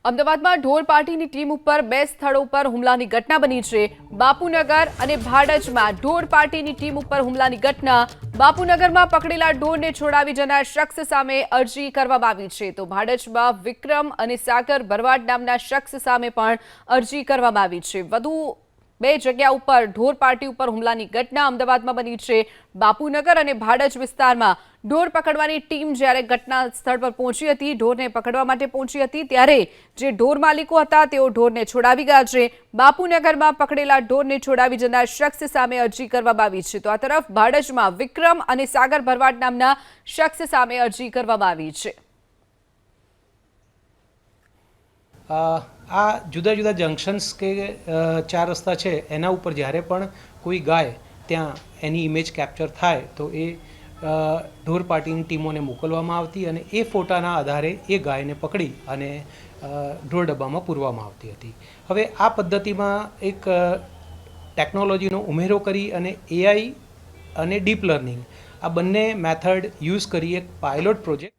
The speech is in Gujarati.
અમદાવાદમાં ઢોર પાર્ટીની ટીમ ઉપર બે સ્થળો પર હુમલાની ઘટના બની છે। બાપુનગર અને ભાડજમાં ઢોર પાર્ટીની ટીમ ઉપર હુમલાની ઘટના। બાપુનગરમાં પકડેલા ઢોરને છોડાવી જનાર શખ્સ સામે અરજી કરવામાં આવી છે, તો ભાડજમાં વિક્રમ અને સાગર ભરવાડ નામના શખ્સ સામે પણ અરજી કરવામાં આવી છે। વધુ બે જગ્યા ઉપર ઢોર પાર્ટી ઉપર હુમલાની ઘટના અમદાવાદમાં બની છે। બાપુનગર અને ભાડજ વિસ્તારમાં ઢોર પકડવાની ટીમ જ્યારે ઘટના સ્થળ પર પહોંચી હતી, ઢોરને પકડવા માટે પહોંચી હતી, ત્યારે જે ઢોર માલિકો હતા તેઓ ઢોરને છોડાવી ગયા છે। બાપુનગરમાં પકડેલા ઢોરને છોડાવી જનાર શખ્સ સામે અરજી કરવામાં આવી છે, તો આ તરફ ભાડજમાં વિક્રમ અને સાગર ભરવાડ નામના શખ્સ સામે અરજી કરવામાં આવી છે। આ જુદા જુદા જંક્શન્સ કે ચાર રસ્તા છે એના ઉપર જ્યારે પણ કોઈ ગાય ત્યાં એની ઇમેજ કેપ્ચર થાય તો એ ઢોર પાર્ટીની ટીમોને મોકલવામાં આવતી અને એ ફોટાના આધારે એ ગાયને પકડી અને ઢોર ડબ્બામાં પૂરવામાં આવતી હતી। હવે આ પદ્ધતિમાં એક ટેકનોલોજીનો ઉમેરો કરી અને એઆઈ અને ડીપ લર્નિંગ આ બંને મેથડ યુઝ કરી એક પાયલોટ પ્રોજેક્ટ